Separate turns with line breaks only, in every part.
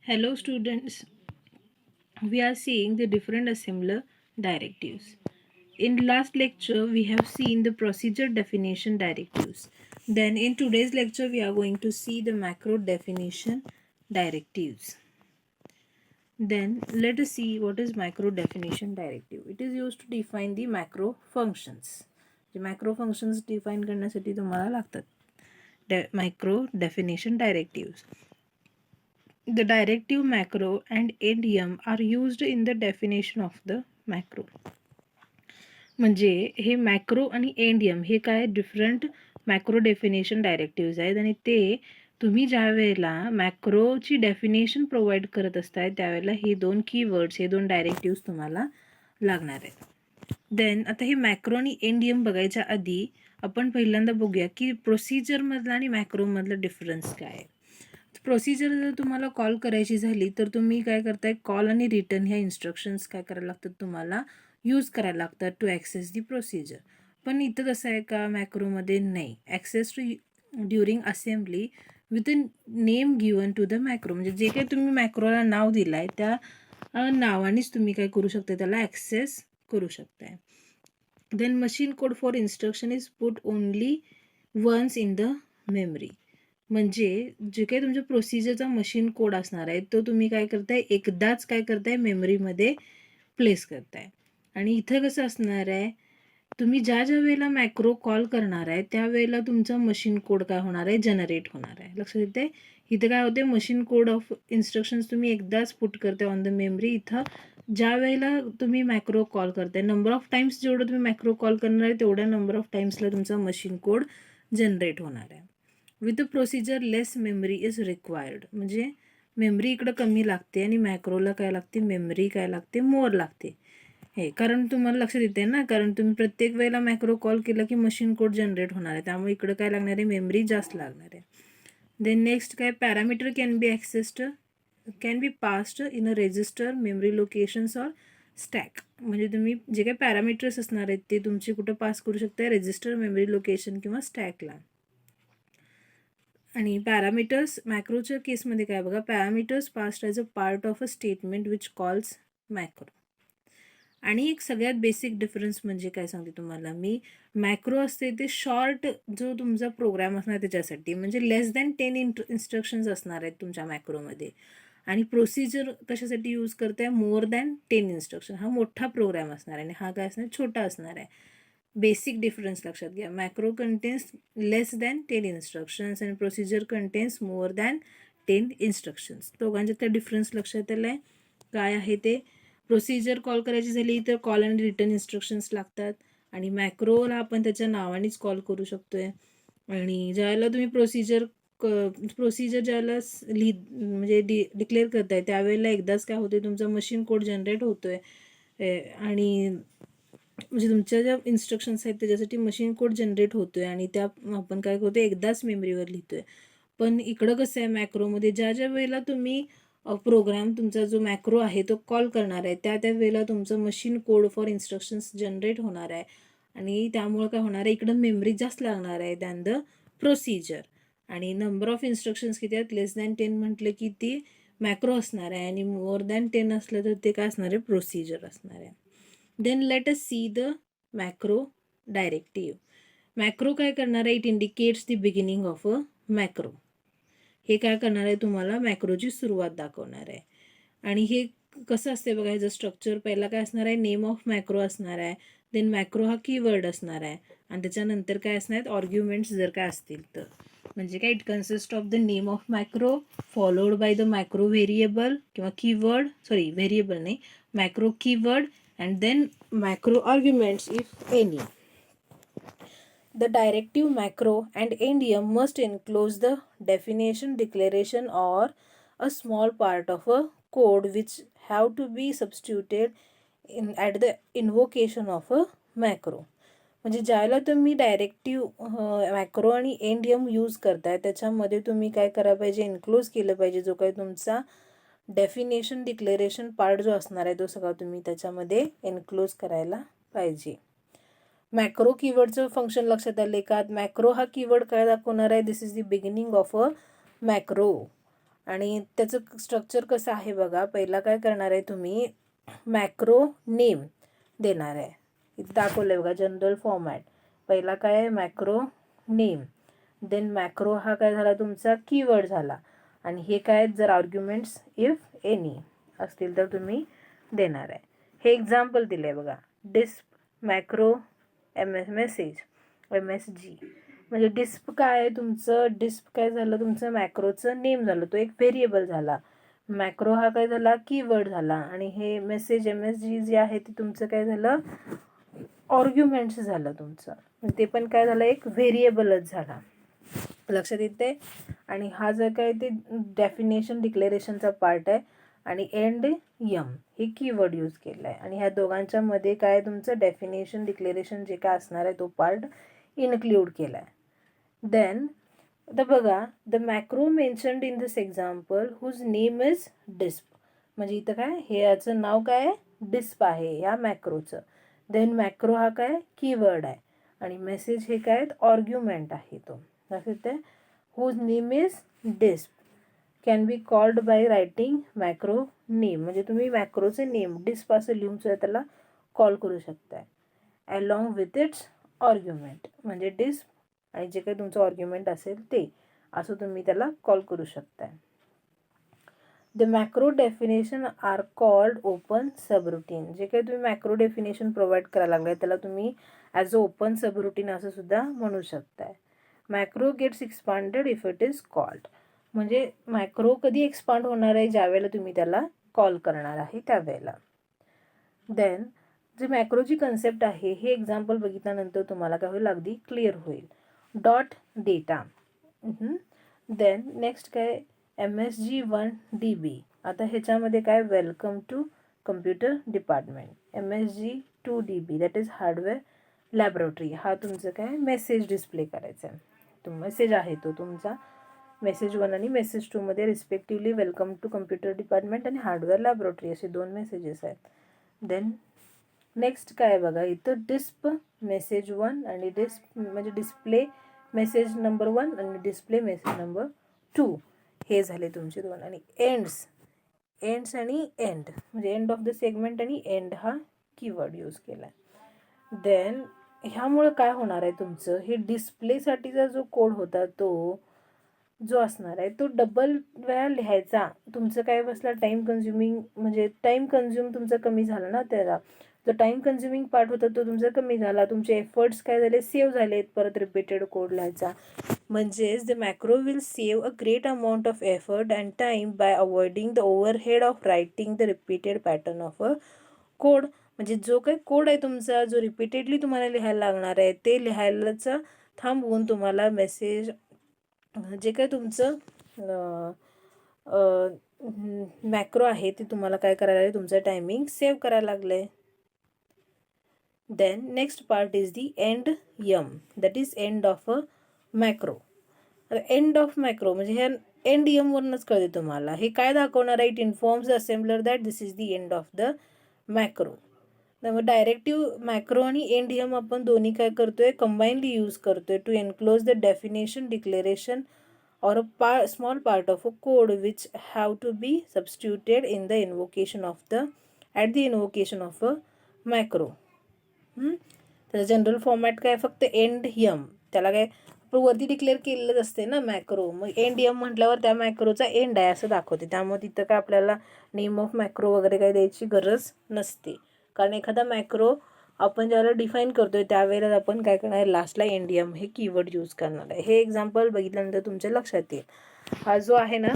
Hello students, we are seeing the different assembler directives. In last lecture we have seen the procedure definition directives. Then in today's lecture we are going to see the macro definition directives. Then let us see what is macro definition directive. It is used to define the macro functions. The macro functions define करण्यासाठी तुम्हाला लागतात macro definition directives. The directive macro and endium are used in the definition of the macro. म्हणजे हे macro आणि एंडियम हे काय different macro definition डायरेक्टिव्ज आहेत आणि ते तुम्ही ज्या वेळेला मॅक्रोची डेफिनेशन प्रोव्हाइड करत असताय त्यावेळेला हे दोन कीवर्ड्स हे दोन डायरेक्टिव्स तुम्हाला लागणार आहेत. देन आता हे मॅक्रो आणि एंडियम बघायच्या आधी आपण पहिल्यांदा बघूया की प्रोसिजरमधला आणि मॅक्रोमधला डिफरन्स काय आहे. प्रोसिजर जर तुम्हाला कॉल करायची झाली तर तुम्ही काय करताय, कॉल आणि रिटर्न ह्या इन्स्ट्रक्शन्स काय करायला लागतात, तुम्हाला यूज करायला लागतात टू ॲक्सेस दी प्रोसिजर. पण इथं कसं आहे का मॅक्रोमध्ये नाही, access to during assembly with a name given to the macro. म्हणजे जे काही तुम्ही मॅक्रोला नाव दिलं आहे त्या नावानेच तुम्ही काय करू शकता, त्याला ॲक्सेस करू शकताय. Then machine code for instruction is put only once in the memory. म्हणजे जे काही तुमच्या प्रोसिजरचा मशीन कोड असणार आहे तो तुम्ही काय करताय, एकदाच काय करताय मेमरीमध्ये प्लेस करताय. आणि इथं कसं असणार आहे, तुम्ही ज्या ज्या वेळेला मॅक्रो कॉल करणार आहे त्यावेळेला तुमचा मशीन कोड काय होणार आहे, जनरेट होणार आहे. लक्षात येते, इथं काय होते, मशीन कोड ऑफ इन्स्ट्रक्शन्स तुम्ही एकदाच पुट करते ऑन द मेमरी. इथं ज्या वेळेला तुम्ही मॅक्रो कॉल करताय, नंबर ऑफ टाइम्स जेवढं तुम्ही मॅक्रो कॉल करणार आहे तेवढ्या नंबर ऑफ टाइम्सला तुमचा मशीन कोड जनरेट होणार आहे. With the procedure less memory is required. म्हणजे मेमरी इकडं कमी लागते आणि मॅक्रोला काय लागते, मेमरी काय लागते, मोर लागते. हे कारण तुम्हाला लक्षात येते ना, कारण तुम्ही प्रत्येक वेळेला मॅक्रो कॉल केला की मशीन कोड जनरेट होणार आहे, त्यामुळे इकडं काय लागणार आहे, मेमरी जास्त लागणार आहे. देन नेक्स्ट काय, parameter can be accessed can be passed in a register, memory locations or stack. म्हणजे तुम्ही जे काही पॅरामीटर्स असणार आहेत ते तुमचे कुठं पास करू शकता, रेजिस्टर, मेमरी लोकेशन किंवा स्टॅकला. आणि पॅरामीटर्स मॅक्रोच्या केसमध्ये काय बघा, parameters passed as a part of a statement which calls macro. आणि एक सगळ्यात बेसिक डिफरन्स म्हणजे काय सांगते तुम्हाला मी, मॅक्रो असते ते शॉर्ट जो तुमचा प्रोग्राम असणार त्याच्यासाठी, म्हणजे लेस दॅन 10 इन्स्ट्रक्शन्स असणार आहेत तुमच्या मॅक्रोमध्ये. आणि प्रोसिजर कशासाठी यूज करते, मोर दॅन 10 इन्स्ट्रक्शन, हा मोठा प्रोग्राम असणार आहे आणि हा काय असणार, छोटा असणार आहे. बेसिक डिफरन्स लक्षात घ्या, मॅक्रो कंटेन्स लेस दॅन 10 इन्स्ट्रक्शन्स आणि procedure contains more than 10 instructions. दोघांचे त्या डिफरन्स लक्षात आलं आहे काय आहे ते. प्रोसिजर कॉल करायची झाली तर कॉल आणि रिटर्न इन्स्ट्रक्शन्स लागतात आणि मॅक्रोला आपण त्याच्या नावानेच कॉल करू शकतोय. आणि ज्यावेळेला तुम्ही प्रोसिजर ज्यावेळेला म्हणजे डिक्लेअर करताय त्यावेळेला एकदाच काय होते, तुमचा मशीन कोड जनरेट होतोय आणि म्हणजे तुमच्या ज्या इन्स्ट्रक्शन्स आहेत त्याच्यासाठी मशीन कोड जनरेट होतोय आणि त्या आपण काय करतोय, एकदाच मेमरीवर लिहितोय. पण इकडं कसं आहे, मॅक्रोमध्ये ज्या ज्या वेळेला तुम्ही प्रोग्राम तुमचा जो मॅक्रो आहे तो कॉल करणार आहे त्या त्या वेळेला तुमचं machine code for instructions generate होणार आहे आणि त्यामुळे काय होणार आहे, इकडं मेमरी जास्त लागणार आहे दॅन द प्रोसिजर. आणि नंबर ऑफ इन्स्ट्रक्शन्स किती आहेत, लेस दॅन 10 म्हटलं की ती मॅक्रो असणार आहे आणि मोर दॅन 10 असलं तर ते काय असणार आहे, प्रोसिजर असणार आहे. Then let us see the macro directive. Macro काय करणार आहे, it indicates the beginning of a macro. हे काय करणार आहे, तुम्हाला मॅक्रोची सुरुवात दाखवणार आहे. आणि हे कसं असते बघा, ह्याचं स्ट्रक्चर पहिला काय असणार आहे, नेम ऑफ मॅक्रो असणार आहे. देन मॅक्रो हा कीवर्ड असणार आहे आणि त्याच्यानंतर काय असणार आहेत, आर्ग्युमेंट्स जर काय असतील तर. म्हणजे काय, it consist of the name of macro followed by the macro variable किंवा कीवर्ड, सॉरी व्हेरिएबल नाही, macro keyword and then macro arguments if any. The directive macro and endium must enclose the definition, declaration or a small part of a code which have to be substituted at the invocation of a macro. म्हणजे ज्याला तुम्ही directive macro आणि एंडियम use करताय त्याच्यामध्ये तुम्ही काय करायला पाहिजे, इन्क्लूज केलं पाहिजे जो काही तुमचा डेफिनेशन डिक्लेरेशन पार्ट जो असणार आहे तो सगळा तुम्ही त्याच्यामध्ये इन्क्लूज करायला पाहिजे. मॅक्रो कीवर्डचं फंक्शन लक्षात आले का, मॅक्रो हा कीवर्ड काय दाखवणार आहे, this is the beginning of a macro. आणि त्याचं स्ट्रक्चर कसं आहे बघा. पहिला काय करणार आहे तुम्ही, मॅक्रो नेम देणार आहे. इथे दाखवलं आहे बघा जनरल फॉर्मॅट. पहिला काय आहे, मॅक्रो नेम. देन मॅक्रो हा काय झाला तुमचा कीवर्ड झाला. आणि हे काय जर आर्ग्युमेंट्स इफ एनी असतील तर तुम्ही देणार आहे. हे एक्झाम्पल दिलं आहे बघा. डिस्प मॅक्रो मेसेज MSG. म्हणजे डिस्प काय आहे तुमचं, डिस्प काय झालं तुमचं मॅक्रोचं नेम झालं, तो एक व्हेरिएबल झाला. मॅक्रो हा काय झाला कीवर्ड झाला. आणि हे मेसेज MSG जे आहे ते तुमचं काय झालं आर्ग्युमेंट्स झालं तुमचं. ते पण काय झालं एक व्हेरिएबलच झाला. लक्षात येते. आणि हा जर काय ते डेफिनेशन डिक्लेरेशनचा पार्ट आहे. आणि एंड यम हे कीवर्ड यूज केलं आहे. आणि ह्या दोघांच्या मध्ये काय तुमचं डेफिनेशन डिक्लेरेशन जे काय असणार आहे तो पार्ट इन्क्ल्यूड केला आहे. देन आता बघा, the macro mentioned in this example whose name is DISP. म्हणजे इथं काय हे याचं नाव काय आहे, डिस्प आहे या मॅक्रोचं. देन मॅक्रो हा काय कीवर्ड आहे. आणि मेसेज हे काय आर्ग्युमेंट आहे तो. लक्षात आहे. Whose name is disp can be called by writing macro name. म्हणजे तुम्ही मॅक्रोचे नेम डिस्प असं लिहून सुद्धा त्याला कॉल करू शकताय अलॉंग विथ इट्स आर्ग्युमेंट. म्हणजे डिस्प आणि जे काही तुमचं आर्ग्युमेंट असेल ते असं तुम्ही त्याला कॉल करू शकताय. The macro definition are called open subroutine. जे काही तुम्ही मॅक्रो डेफिनेशन प्रोव्हाइड करायला लागलाय त्याला तुम्ही ॲज अ ओपन सबरुटीन असं सुद्धा म्हणू शकताय. Macro gets expanded if it is called. म्हणजे मॅक्रो कधी एक्सपांड होणार आहे, ज्या वेळेला तुम्ही त्याला कॉल करणार आहे त्यावेळेला. देन जे मॅक्रोची कन्सेप्ट आहे हे एक्झाम्पल बघितल्यानंतर तुम्हाला काय होईल अगदी क्लिअर होईल. Dot data. देन नेक्स्ट काय MSG1DB. आता ह्याच्यामध्ये काय welcome to computer department. MSG2DB that is hardware laboratory. हा तुमचं काय मेसेज डिस्प्ले करायचा आहे. तो मेसेज आहे तो तुमचा मेसेज 1 आणि मेसेज 2 मध्ये respectively welcome to computer department आणि हार्डवेअर लॅबोरेटरी असे 2 मेसेजेस आहेत. देन नेक्स्ट काय बघा इथं डिस्प मेसेज 1 आणि डिस्प म्हणजे डिस्प्ले मेसेज नंबर 1 आणि डिस्प्ले मेसेज नंबर 2 हे झाले तुमचे 2. आणि एंड्स आणि एंड म्हणजे एंड ऑफ द सेगमेंट आणि एंड हा कीवर्ड यूज केला आहे. देन ह्यामुळं काय होणार आहे तुमचं हे डिस्प्लेसाठीचा जो कोड होता तो जो असणार आहे तो डबल वेळा लिहायचा. तुमचं काय बसला टाईम कन्झ्युमिंग म्हणजे टाईम कन्झ्युम तुमचा कमी झाला ना. त्याला जो टाईम कन्झ्युमिंग पार्ट होता तो तुमचा कमी झाला. तुमचे एफर्ट्स काय झाले सेव्ह झालेत परत रिपीटेड कोड लिहायचा. म्हणजेच the macro will save a great amount of effort and time bye avoiding the overhead of writing the repeated pattern of a code. म्हणजे जो काही कोड आहे तुमचा जो रिपीटेडली तुम्हाला लिहायला लागणार आहे ते लिहायलाच थांबवून तुम्हाला मेसेज जे काय तुमचं मॅक्रो आहे ते तुम्हाला काय करायला आहे तुमचं टायमिंग सेव्ह करायला लागलं आहे. Then next part is the end M that is end of a macro. End of macro म्हणजे ह्या एंड यमवरूनच कळते तुम्हाला हे काय दाखवणार आहे. It informs the assembler that this is the end of the macro. त्यामुळे डायरेक्टिव्ह मॅक्रो आणि एंड यम आपण दोन्ही काय करतोय कंबाईनली यूज करतोय to enclose the definition declaration or a small part of a code which have to be substituted in the invocation of the at the invocation of a macro. त्याचा general format काय फक्त end M. त्याला काय वरती declare केलेलंच असते ना macro. मग end M म्हटल्यावर त्या मॅक्रोचा एंड आहे असं दाखवते. त्यामुळे तिथं काय आपल्याला नेम ऑफ मॅक्रो वगैरे काय द्यायची गरज नसते. कारण एखादा मॅक्रो आपण ज्याला डिफाईन करतोय त्यावेळेला आपण काय करणार आहे लास्टला एंड यम हे कीवर्ड यूज करणार आहे. हे एक्झाम्पल बघितल्यानंतर तुमच्या लक्षात येईल. हा जो आहे ना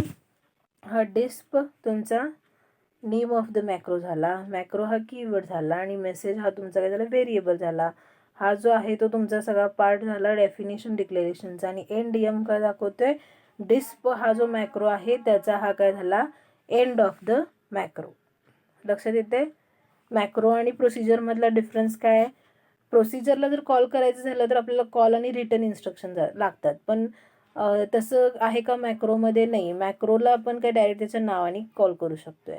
हा डिस्प तुमचा नेम ऑफ द मॅक्रो झाला. मॅक्रो हा कीवर्ड झाला आणि मेसेज हा तुमचा काय झाला व्हेरिएबल झाला. हा जो आहे तो तुमचा सगळा पार्ट झाला डेफिनेशन डिक्लेरेशनचा. आणि एंड यम काय दाखवतोय डिस्प हा जो मॅक्रो आहे त्याचा हा काय झाला एंड ऑफ द मॅक्रो. लक्षात येते. मॅक्रो आणि प्रोसिजरमधला डिफरन्स काय आहे. प्रोसिजरला जर कॉल करायचं झालं तर आपल्याला कॉल आणि रिटर्न इन्स्ट्रक्शन लागतात. पण तसं आहे का मॅक्रोमध्ये नाही. मॅक्रोला आपण काय डायरेक्ट त्याच्या नावाने कॉल करू शकतोय.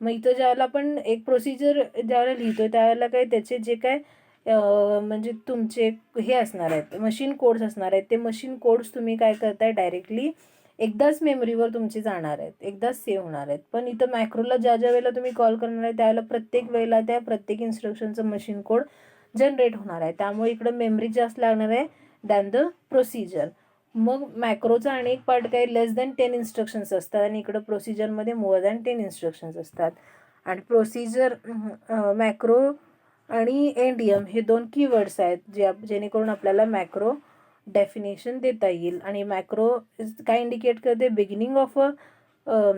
मग इथं ज्यावेळेला आपण एक प्रोसिजर ज्यावेळेला लिहितोय त्यावेळेला काय त्याचे जे काय म्हणजे तुमचे हे असणार आहेत मशीन कोड्स असणार आहेत ते मशीन कोड्स तुम्ही काय करताय डायरेक्टली एकदाच मेमरीवर तुमची जाणार आहेत, एकदाच सेव्ह होणार आहेत. पण इथं मॅक्रोला ज्या ज्या वेळेला तुम्ही कॉल करणार आहे त्यावेळेला प्रत्येक वेळेला त्या प्रत्येक इन्स्ट्रक्शनचं मशीन कोड जनरेट होणार आहे. त्यामुळे इकडं मेमरी जास्त लागणार आहे दॅन द प्रोसिजर. मग मॅक्रोचा आणि एक पार्ट काय, लेस दॅन 10 इन्स्ट्रक्शन्स असतात आणि इकडं प्रोसिजरमध्ये मोर दॅन 10 इन्स्ट्रक्शन्स असतात. आणि प्रोसिजर मॅक्रो आणि एंडियम हे 2 कीवर्ड्स आहेत जेणेकरून आपल्याला मॅक्रो डेफिनेशन देता येईल. आणि मॅक्रो काय इंडिकेट करते, beginning of a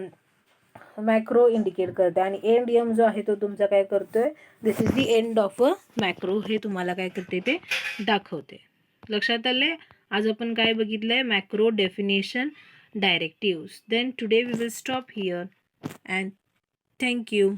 macro indicate करते आणि एंडियम जो आहे तो तुमचा काय करतोय, this is the end of a macro, हे तुम्हाला काय करते ते दाखवते. लक्षात आले? आज आपण काय बघितलंय, macro definition directives. Then today we will stop here and thank you.